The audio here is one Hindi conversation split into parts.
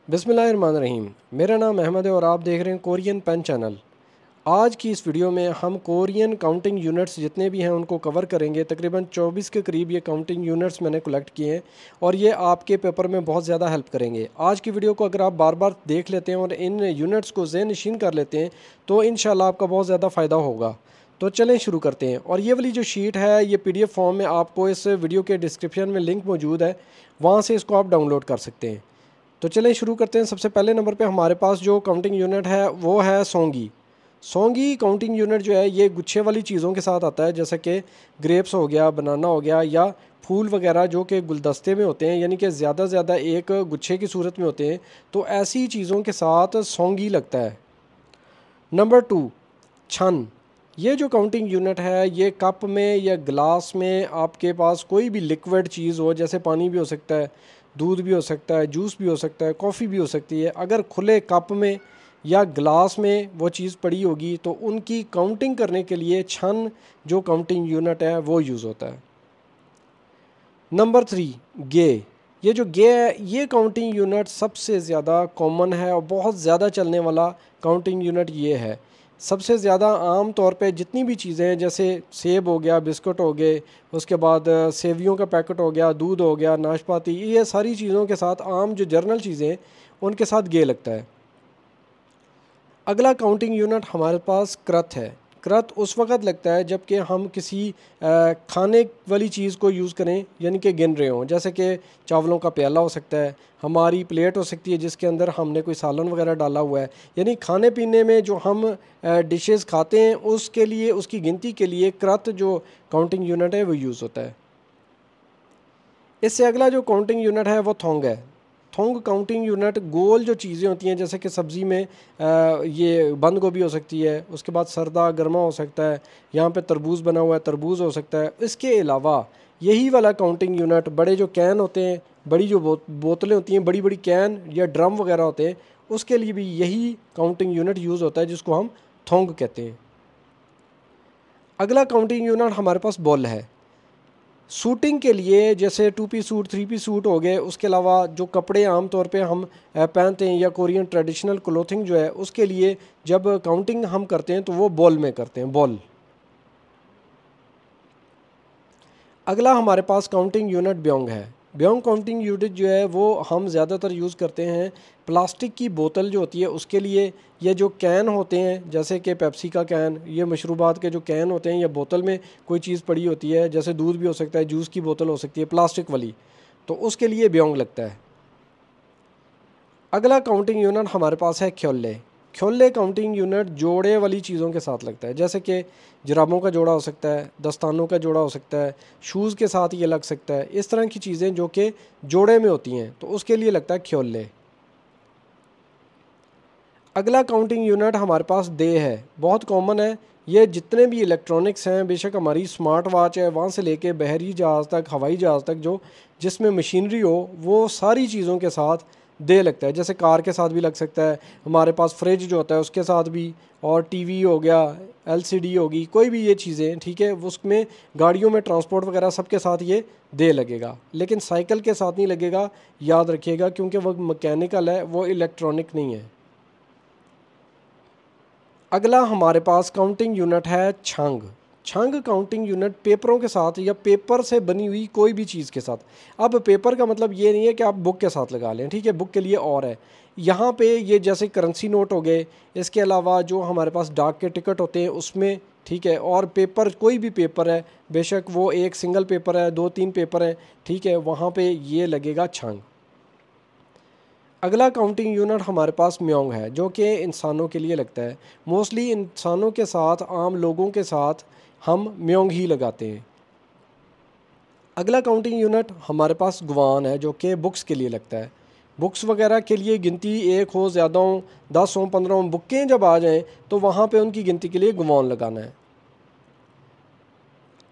बिस्मिल्लाहिर्रहमानिर्रहीम। मेरा नाम अहमद है और आप देख रहे हैं कोरियन पेन चैनल। आज की इस वीडियो में हम कोरियन काउंटिंग यूनिट्स जितने भी हैं उनको कवर करेंगे। तकरीबन 24 के करीब ये काउंटिंग यूनिट्स मैंने कलेक्ट किए हैं और ये आपके पेपर में बहुत ज़्यादा हेल्प करेंगे। आज की वीडियो को अगर आप बार बार देख लेते हैं और इन यूनिट्स को ज़हन नशीन कर लेते हैं तो इंशाल्लाह आपका बहुत ज़्यादा फ़ायदा होगा। तो चलें शुरू करते हैं। और ये वाली जो शीट है ये PDF फॉर्म में आपको इस वीडियो के डिस्क्रिप्शन में लिंक मौजूद है, वहाँ से इसको आप डाउनलोड कर सकते हैं। तो चलें शुरू करते हैं। सबसे पहले नंबर पे हमारे पास जो काउंटिंग यूनिट है वो है सोंगी। सोंगी काउंटिंग यूनिट जो है ये गुच्छे वाली चीज़ों के साथ आता है, जैसे कि ग्रेप्स हो गया, बनाना हो गया, या फूल वगैरह जो कि गुलदस्ते में होते हैं, यानी कि ज़्यादा से ज़्यादा एक गुच्छे की सूरत में होते हैं। तो ऐसी चीज़ों के साथ सोंगी लगता है। नंबर 2, छन। ये जो काउंटिंग यूनिट है ये कप में या गिलास में आपके पास कोई भी लिक्विड चीज़ हो, जैसे पानी भी हो सकता है, दूध भी हो सकता है, जूस भी हो सकता है, कॉफ़ी भी हो सकती है। अगर खुले कप में या गिलास में वो चीज़ पड़ी होगी तो उनकी काउंटिंग करने के लिए छन जो काउंटिंग यूनिट है वो यूज़ होता है। नंबर 3, गे। ये जो गे है ये काउंटिंग यूनिट सबसे ज़्यादा कॉमन है और बहुत ज़्यादा चलने वाला काउंटिंग यूनिट ये है। सबसे ज़्यादा आम तौर पे जितनी भी चीज़ें हैं, जैसे सेब हो गया, बिस्कुट हो गए, उसके बाद सेवियों का पैकेट हो गया, दूध हो गया, नाशपाती, ये सारी चीज़ों के साथ आम जो जर्नल चीज़ें हैं उनके साथ गे लगता है। अगला काउंटिंग यूनिट हमारे पास क्रत है। क्रत उस वक़्त लगता है जबकि हम किसी खाने वाली चीज़ को यूज़ करें, यानी कि गिन रहे हों, जैसे कि चावलों का प्याला हो सकता है, हमारी प्लेट हो सकती है जिसके अंदर हमने कोई सालन वगैरह डाला हुआ है। यानी खाने पीने में जो हम डिशेस खाते हैं उसके लिए, उसकी गिनती के लिए क्रत जो काउंटिंग यूनिट है वो यूज़ होता है। इससे अगला जो काउंटिंग यूनिट है वो थोंग है। थोंग काउंटिंग यूनिट गोल जो चीज़ें होती हैं, जैसे कि सब्ज़ी में ये बंद गोभी हो सकती है, उसके बाद सरदा गरमा हो सकता है, यहाँ पे तरबूज बना हुआ है, तरबूज हो सकता है। इसके अलावा यही वाला काउंटिंग यूनिट बड़े जो कैन होते हैं, बड़ी जो बोतलें होती हैं, बड़ी बड़ी कैन या ड्रम वगैरह होते हैं, उसके लिए भी यही काउंटिंग यूनिट यूज़ होता है जिसको हम थोंग कहते हैं। अगला काउंटिंग यूनिट हमारे पास बॉल है। सूटिंग के लिए जैसे 2 पीस सूट, 3 पीस सूट हो गए, उसके अलावा जो कपड़े आम तौर पे हम पहनते हैं या कोरियन ट्रेडिशनल क्लोथिंग जो है उसके लिए जब काउंटिंग हम करते हैं तो वो बॉल में करते हैं, बॉल। अगला हमारे पास काउंटिंग यूनिट ब्योंग है। ब्योंग काउंटिंग यूनिट जो है वो हम ज़्यादातर यूज़ करते हैं प्लास्टिक की बोतल जो होती है उसके लिए। ये जो कैन होते हैं, जैसे कि पेप्सी का कैन, ये मशरूबात के जो कैन होते हैं या बोतल में कोई चीज़ पड़ी होती है, जैसे दूध भी हो सकता है, जूस की बोतल हो सकती है प्लास्टिक वाली, तो उसके लिए ब्योंग लगता है। अगला काउंटिंग यूनिट हमारे पास है ख्योल्ले। ख्योल्ले काउंटिंग यूनिट जोड़े वाली चीज़ों के साथ लगता है, जैसे कि जुराबों का जोड़ा हो सकता है, दस्तानों का जोड़ा हो सकता है, शूज़ के साथ ये लग सकता है। इस तरह की चीज़ें जो कि जोड़े में होती हैं तो उसके लिए लगता है ख्योल्ले। अगला काउंटिंग यूनिट हमारे पास दे है, बहुत कॉमन है। ये जितने भी इलेक्ट्रॉनिक्स हैं, बेशक हमारी स्मार्ट वॉच है, वहाँ से लेके बहरी जहाज़ तक, हवाई जहाज़ तक, जो जिसमें मशीनरी हो, वो सारी चीज़ों के साथ दे लगता है। जैसे कार के साथ भी लग सकता है, हमारे पास फ्रिज जो होता है उसके साथ भी, और टीवी हो गया, LCD होगी, कोई भी ये चीज़ें, ठीक है, उसमें गाड़ियों में ट्रांसपोर्ट वगैरह सबके साथ ये दे लगेगा। लेकिन साइकिल के साथ नहीं लगेगा, याद रखिएगा, क्योंकि वो मैकेनिकल है, वो इलेक्ट्रॉनिक नहीं है। अगला हमारे पास काउंटिंग यूनिट है छंग। छंग काउंटिंग यूनिट पेपरों के साथ या पेपर से बनी हुई कोई भी चीज़ के साथ। अब पेपर का मतलब ये नहीं है कि आप बुक के साथ लगा लें, ठीक है, बुक के लिए और है। यहाँ पे ये जैसे करेंसी नोट हो गए, इसके अलावा जो हमारे पास डाक के टिकट होते हैं उसमें, ठीक है, और पेपर कोई भी पेपर है, बेशक वो एक सिंगल पेपर है, 2-3 पेपर हैं, ठीक है, वहाँ पे ये लगेगा छंग। अगला काउंटिंग यूनिट हमारे पास म्योंग है, जो कि इंसानों के लिए लगता है। मोस्टली इंसानों के साथ, आम लोगों के साथ हम म्योंग ही लगाते हैं। अगला काउंटिंग यूनिट हमारे पास गुवान है, जो कि बुक्स के लिए लगता है। बुक्स वगैरह के लिए गिनती एक हो, ज़्यादा हो, 10 हो, 15 हो, बुकें जब आ जाएँ तो वहाँ पे उनकी गिनती के लिए गुवान लगाना है।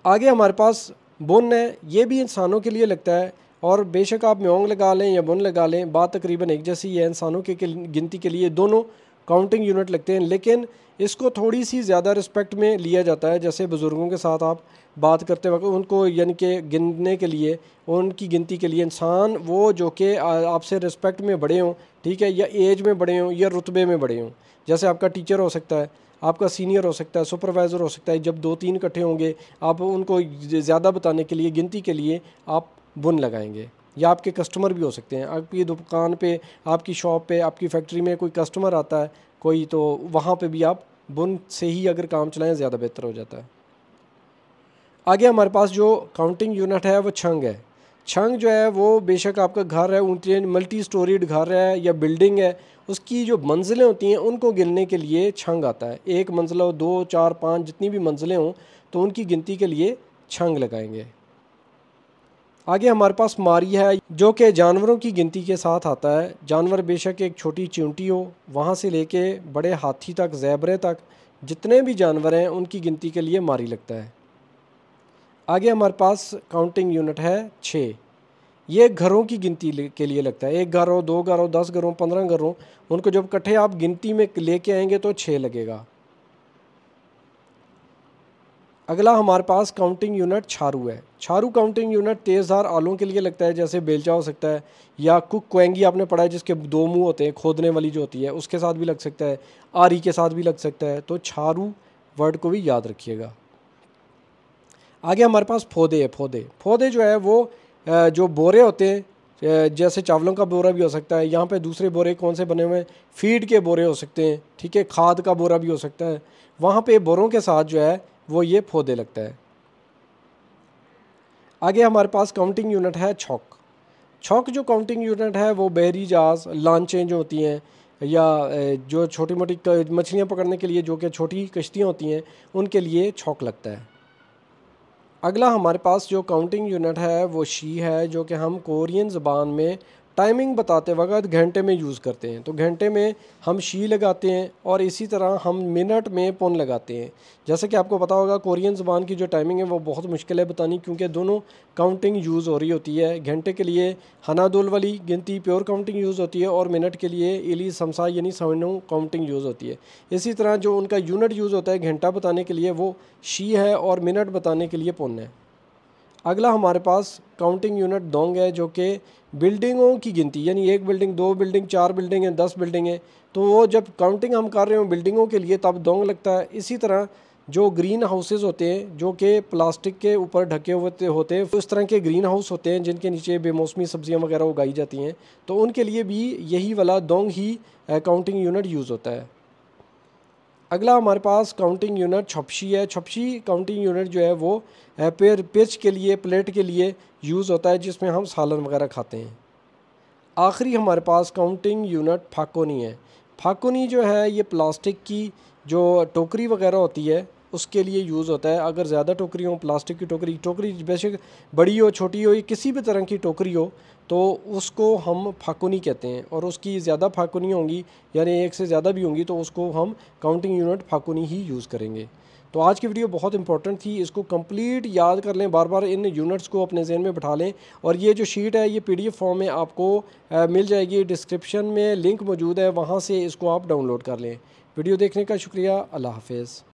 आगे हमारे पास बुन है, ये भी इंसानों के लिए लगता है, और बेशक आप म्योंग लगा लें या बुन लगा लें, बात तकरीबन एक जैसी है। इंसानों के गिनती के लिए दोनों काउंटिंग यूनिट लगते हैं, लेकिन इसको थोड़ी सी ज़्यादा रिस्पेक्ट में लिया जाता है। जैसे बुज़ुर्गों के साथ आप बात करते वक्त उनको, यानी कि गिनने के लिए, उनकी गिनती के लिए, इंसान वो जो कि आपसे रिस्पेक्ट में बड़े हों, ठीक है, या एज में बड़े हों या रुतबे में बड़े हों। जैसे आपका टीचर हो सकता है, आपका सीनियर हो सकता है, सुपरवाइज़र हो सकता है। जब 2-3 इकट्ठे होंगे, आप उनको ज़्यादा बताने के लिए, गिनती के लिए आप बुन लगाएंगे। या आपके कस्टमर भी हो सकते हैं, आपकी दुकान पे, आपकी शॉप पे, आपकी फैक्ट्री में कोई कस्टमर आता है कोई, तो वहाँ पे भी आप बुन से ही अगर काम चलाएं ज़्यादा बेहतर हो जाता है। आगे हमारे पास जो काउंटिंग यूनिट है वो छंग है। छंग जो है वो बेशक आपका घर है, ऊंचे मल्टी स्टोरीड घर है या बिल्डिंग है, उसकी जो मंजिलें होती हैं उनको गिनने के लिए छंग आता है। एक मंजिला हो, 2, 4, 5 जितनी भी मंजिलें हों तो उनकी गिनती के लिए छंग लगाएंगे। आगे हमारे पास मारी है जो कि जानवरों की गिनती के साथ आता है। जानवर बेशक एक छोटी चींटी हो, वहाँ से लेके बड़े हाथी तक, ज़ेबरे तक, जितने भी जानवर हैं उनकी गिनती के लिए मारी लगता है। आगे हमारे पास काउंटिंग यूनिट है 6। ये घरों की गिनती के लिए लगता है। एक घर हो, 2 घर हो, 10 घर हो, 15 घर हो, उनको जब इकट्ठे आप गिनती में लेके आएंगे तो 6 लगेगा। अगला हमारे पास काउंटिंग यूनिट छारू है। छारू काउंटिंग यूनिट तेज़धार आलों के लिए लगता है, जैसे बेलचा हो सकता है, या कुक कोएंगी आपने पढ़ा है जिसके 2 मुंह होते हैं, खोदने वाली जो होती है उसके साथ भी लग सकता है, आरी के साथ भी लग सकता है। तो छारू वर्ड को भी याद रखिएगा। आगे हमारे पास पौधे है। पौधे जो है वो जो बोरे होते हैं, जैसे चावलों का बोरा भी हो सकता है। यहाँ पे दूसरे बोरे कौन से बने हुए हैं, फीड के बोरे हो सकते हैं, ठीक है, खाद का बोरा भी हो सकता है। वहाँ पे बोरों के साथ जो है वो ये पौधे लगता है। आगे हमारे पास काउंटिंग यूनिट है छौक। छौक जो काउंटिंग यूनिट है वो बहरी जहाज़, लांचें जो होती हैं, या जो छोटी मोटी मछलियाँ पकड़ने के लिए जो कि छोटी कश्तियाँ होती हैं, उनके लिए छौक लगता है। अगला हमारे पास जो काउंटिंग यूनिट है वो शी है, जो कि हम कोरियन ज़बान में टाइमिंग बताते वक्त घंटे में यूज़ करते हैं। तो घंटे में हम शी लगाते हैं और इसी तरह हम मिनट में पुन लगाते हैं। जैसे कि आपको पता होगा कोरियन ज़बान की जो टाइमिंग है वो बहुत मुश्किल है बतानी, क्योंकि दोनों काउंटिंग यूज़ हो रही होती है। घंटे के लिए हनादुल वाली गिनती प्योर काउंटिंग यूज़ होती है और मिनट के लिए इली समसा यानी सवनो काउंटिंग यूज़ होती है। इसी तरह जो उनका यूनिट यूज़ होता है घंटा बताने के लिए वो शी है और मिनट बताने के लिए पुन है। अगला हमारे पास काउंटिंग यूनिट दोंग है, जो कि बिल्डिंगों की गिनती, यानी 1 बिल्डिंग, 2 बिल्डिंग, 4 बिल्डिंग है, 10 बिल्डिंग है, तो वो जब काउंटिंग हम कर रहे हो बिल्डिंगों के लिए तब दोंग लगता है। इसी तरह जो ग्रीन हाउसेज होते हैं जो कि प्लास्टिक के ऊपर ढके हुए होते हैं, उस तरह के ग्रीन हाउस होते हैं जिनके नीचे बेमौसमी सब्जियां वगैरह उगाई जाती हैं, तो उनके लिए भी यही वाला दोंग ही काउंटिंग यूनिट यूज़ होता है। अगला हमारे पास काउंटिंग यूनिट छपशी है। छपशी काउंटिंग यूनिट जो है वो पिच के लिए, प्लेट के लिए यूज़ होता है, जिसमें हम सालन वगैरह खाते हैं। आखिरी हमारे पास काउंटिंग यूनिट फाकोनी है। फाकोनी जो है ये प्लास्टिक की जो टोकरी वगैरह होती है उसके लिए यूज़ होता है। अगर ज़्यादा टोकरी हो, प्लास्टिक की टोकरी बेशक बड़ी हो, छोटी हो, या किसी भी तरह की टोकरी हो, तो उसको हम फाकोनी कहते हैं। और उसकी ज़्यादा फाकोनी होंगी, यानी एक से ज़्यादा भी होंगी, तो उसको हम काउंटिंग यूनिट फाकोनी ही यूज़ करेंगे। तो आज की वीडियो बहुत इंपॉर्टेंट थी, इसको कंप्लीट याद कर लें, बार बार इन यूनिट्स को अपने जहन में बिठा लें। और ये जो शीट है ये PDF फॉर्म में आपको मिल जाएगी, डिस्क्रिप्शन में लिंक मौजूद है, वहाँ से इसको आप डाउनलोड कर लें। वीडियो देखने का शुक्रिया। अल्लाह हाफिज़।